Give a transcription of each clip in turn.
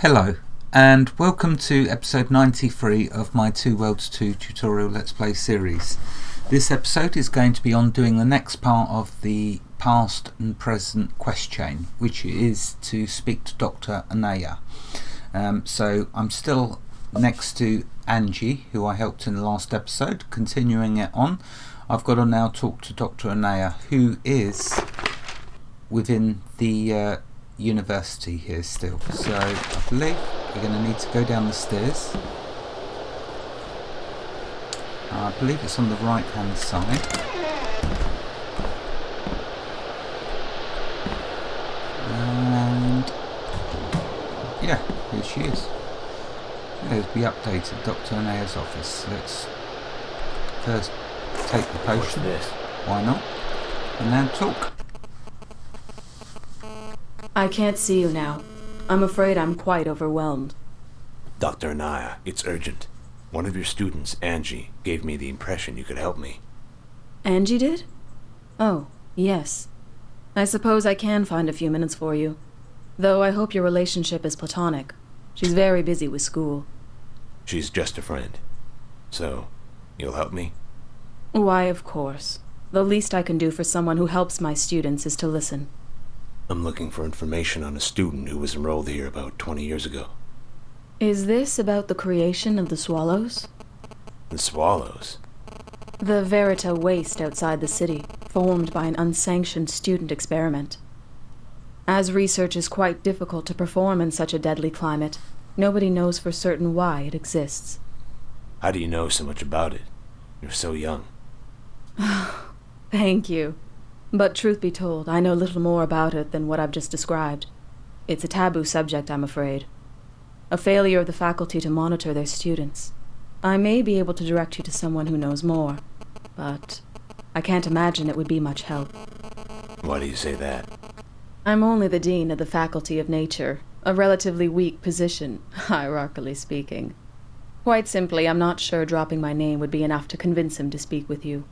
Hello, and welcome to episode 93 of my 2 Worlds 2 tutorial Let's Play series. This episode is going to be on doing the next part of the past and present quest chain, which is to speak to Dr. Annaya. So I'm still next to Angie, who I helped in the last episode, continuing it on. I've got to now talk to Dr. Annaya, who is within the university here still. So I believe we're going to need to go down the stairs. I believe it's on the right hand side. And yeah, here she is. There's be updated Dr. Annaya's office. Let's first take the potion. Why not? And now talk. I can't see you now. I'm afraid I'm quite overwhelmed. Dr. Annaya, it's urgent. One of your students, Angie, gave me the impression you could help me. Angie did? Oh, yes. I suppose I can find a few minutes for you. Though I hope your relationship is platonic. She's very busy with school. She's just a friend. So, you'll help me? Why, of course. The least I can do for someone who helps my students is to listen. I'm looking for information on a student who was enrolled here about 20 years ago. Is this about the creation of the swallows? The swallows? The Verita waste outside the city, formed by an unsanctioned student experiment. As research is quite difficult to perform in such a deadly climate, nobody knows for certain why it exists. How do you know so much about it? You're so young. Thank you. But truth be told, I know little more about it than what I've just described. It's a taboo subject, I'm afraid. A failure of the faculty to monitor their students. I may be able to direct you to someone who knows more, but I can't imagine it would be much help. Why do you say that? I'm only the dean of the Faculty of Nature, a relatively weak position, hierarchically speaking. Quite simply, I'm not sure dropping my name would be enough to convince him to speak with you.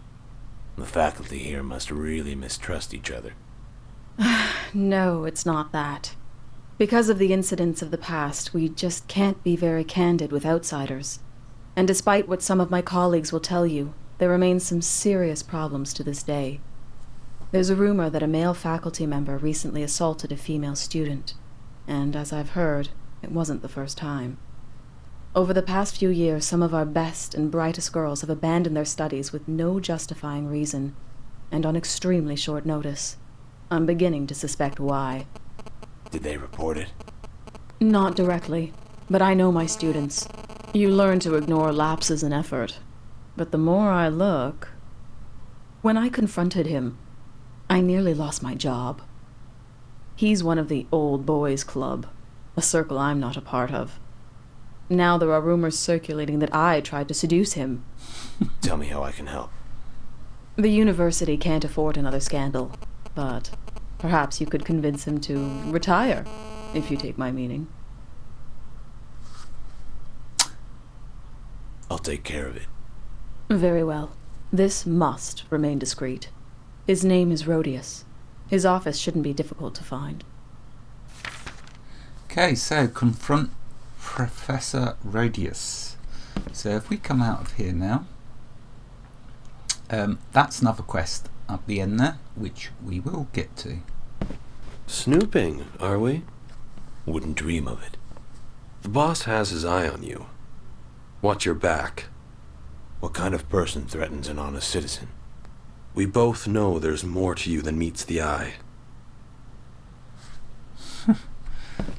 The faculty here must really mistrust each other. No, it's not that. Because of the incidents of the past, we just can't be very candid with outsiders. And despite what some of my colleagues will tell you, there remain some serious problems to this day. There's a rumor that a male faculty member recently assaulted a female student. And as I've heard, it wasn't the first time. Over the past few years, some of our best and brightest girls have abandoned their studies with no justifying reason, and on extremely short notice. I'm beginning to suspect why. Did they report it? Not directly, but I know my students. You learn to ignore lapses in effort. But the more I look... When I confronted him, I nearly lost my job. He's one of the old boys club, a circle I'm not a part of. Now there are rumors circulating that I tried to seduce him. Tell me how I can help. The university can't afford another scandal, but perhaps you could convince him to retire, if you take my meaning. I'll take care of it. Very well. This must remain discreet. His name is Rhodius. His office shouldn't be difficult to find. Okay, so confront Professor Rhodius. So if we come out of here now, that's another quest up the end there, which we will get to. Snooping, are we? Wouldn't dream of it. The boss has his eye on you. Watch your back. What kind of person threatens an honest citizen? We both know there's more to you than meets the eye.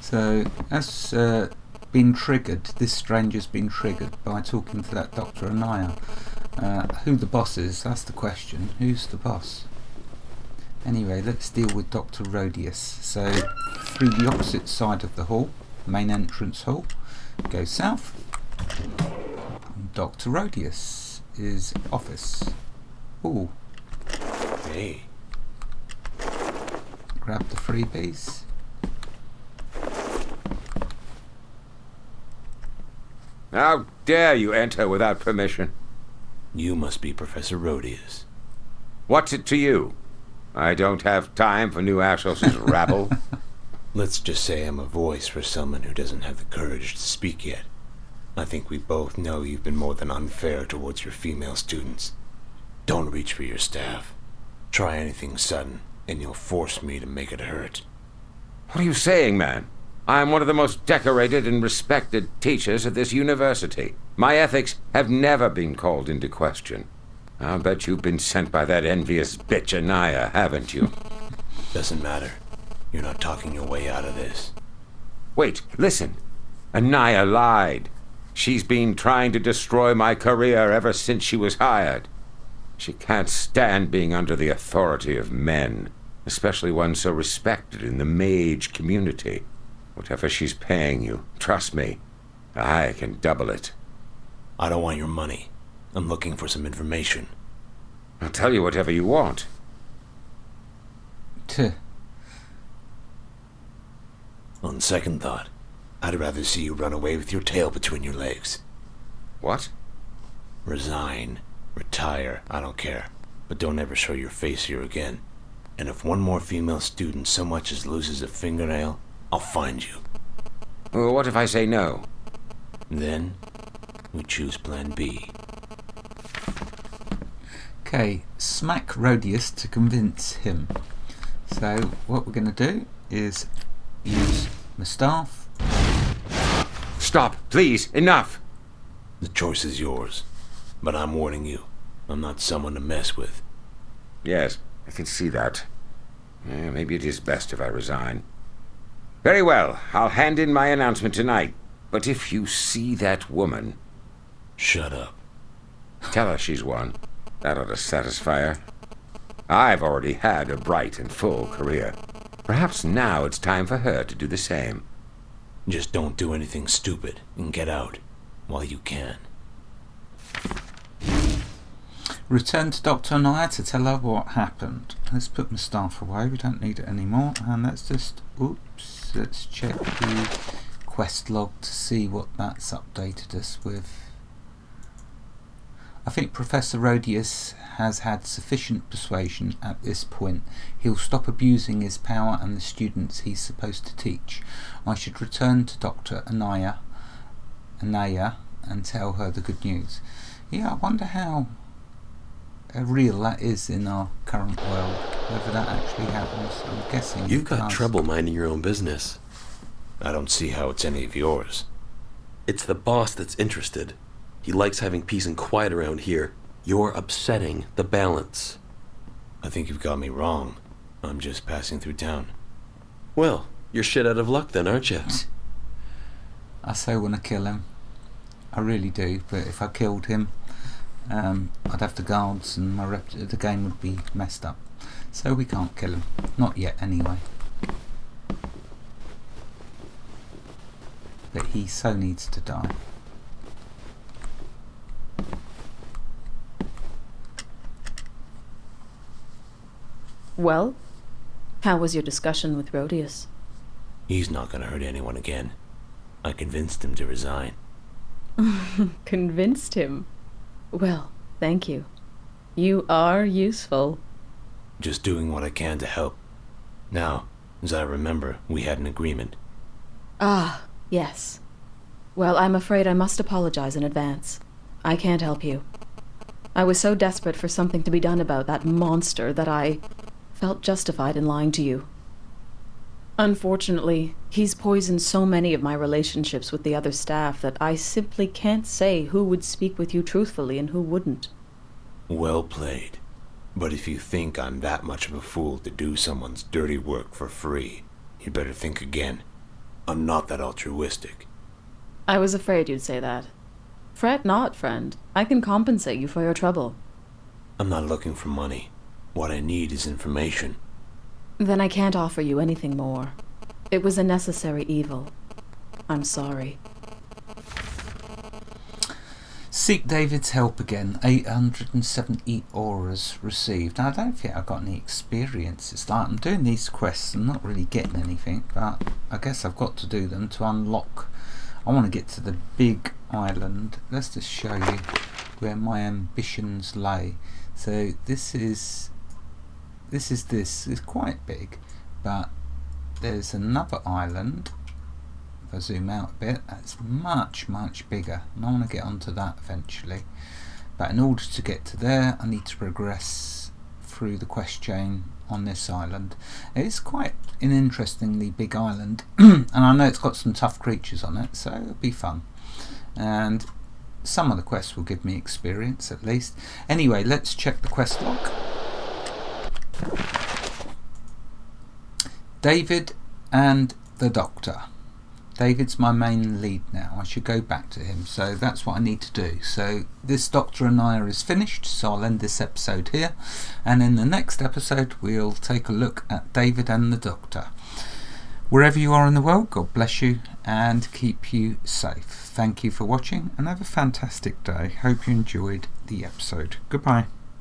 So that's been triggered. This stranger's been triggered by talking to that Dr. Annaya. Who the boss is, that's the question. Who's the boss? Anyway, let's deal with Dr. Rhodius. So, through the opposite side of the hall, main entrance hall, go south. Dr. Rhodius' office. Ooh. Hey. Grab the freebies. How dare you enter without permission? You must be Professor Rhodius. What's it to you? I don't have time for new Ashos's rabble. Let's just say I'm a voice for someone who doesn't have the courage to speak yet. I think we both know you've been more than unfair towards your female students. Don't reach for your staff. Try anything sudden, and you'll force me to make it hurt. What are you saying, man? I am one of the most decorated and respected teachers at this university. My ethics have never been called into question. I'll bet you've been sent by that envious bitch Annaya, haven't you? Doesn't matter. You're not talking your way out of this. Wait, listen. Annaya lied. She's been trying to destroy my career ever since she was hired. She can't stand being under the authority of men, especially one so respected in the mage community. Whatever she's paying you, trust me, I can double it. I don't want your money. I'm looking for some information. I'll tell you whatever you want. On second thought, I'd rather see you run away with your tail between your legs. What? Resign. Retire. I don't care. But don't ever show your face here again. And if one more female student so much as loses a fingernail, I'll find you. Well, what if I say no? Then, we choose plan B. Okay, smack Rhodius to convince him. So what we're going to do is use my staff. Stop, please, enough! The choice is yours. But I'm warning you, I'm not someone to mess with. Yes, I can see that. Maybe it is best if I resign. Very well, I'll hand in my announcement tonight. But if you see that woman... Shut up. Tell her she's won. That ought to satisfy her. I've already had a bright and full career. Perhaps now it's time for her to do the same. Just don't do anything stupid and get out while you can. Return to Dr. Annaya to tell her what happened. Let's put my staff away, we don't need it anymore. And let's just, let's check the quest log to see what that's updated us with. I think Professor Rhodius has had sufficient persuasion at this point. He'll stop abusing his power and the students he's supposed to teach. I should return to Dr. Annaya and tell her the good news. Yeah, I wonder how real that is in our current world, whether that actually happens. I'm guessing You've got does. trouble minding your own business. I don't see how it's any of yours. It's the boss that's interested. He likes having peace and quiet around here. You're upsetting the balance. I think you've got me wrong. I'm just passing through town. Well, you're shit out of luck then, aren't you? I so want to kill him. I really do, but if I killed him, I'd have the guards and the game would be messed up. So we can't kill him. Not yet, anyway. But he so needs to die. Well, how was your discussion with Rhodius? He's not going to hurt anyone again. I convinced him to resign. Convinced him? Well, thank you. You are useful. Just doing what I can to help. Now, as I remember, we had an agreement. Ah, yes. Well, I'm afraid I must apologize in advance. I can't help you. I was so desperate for something to be done about that monster that I felt justified in lying to you. Unfortunately, he's poisoned so many of my relationships with the other staff that I simply can't say who would speak with you truthfully and who wouldn't. Well played. But if you think I'm that much of a fool to do someone's dirty work for free, you better think again. I'm not that altruistic. I was afraid you'd say that. Fret not, friend. I can compensate you for your trouble. I'm not looking for money. What I need is information. Then I can't offer you anything more. It was a necessary evil. I'm sorry. Seek David's help again. 870 auras received. I don't think I've got any experience. It's like I'm doing these quests and not really getting anything, but I guess I've got to do them to unlock. I want to get to the big island. Let's just show you where my ambitions lay. So this is it's quite big, but there's another island. If I zoom out a bit, that's much bigger, and I want to get onto that eventually. But in order to get to there, I need to progress through the quest chain on this island. It's quite an interestingly big island, and I know it's got some tough creatures on it, so it'll be fun. And some of the quests will give me experience at least. Anyway, let's check the quest log. David and the Doctor. David's my main lead now. I should go back to him, so that's what I need to do. So this Dr. Annaya is finished, so I'll end this episode here, and in the next episode we'll take a look at David and the Doctor. Wherever you are in the world, God bless you and keep you safe. Thank you for watching and have a fantastic day. Hope you enjoyed the episode. Goodbye.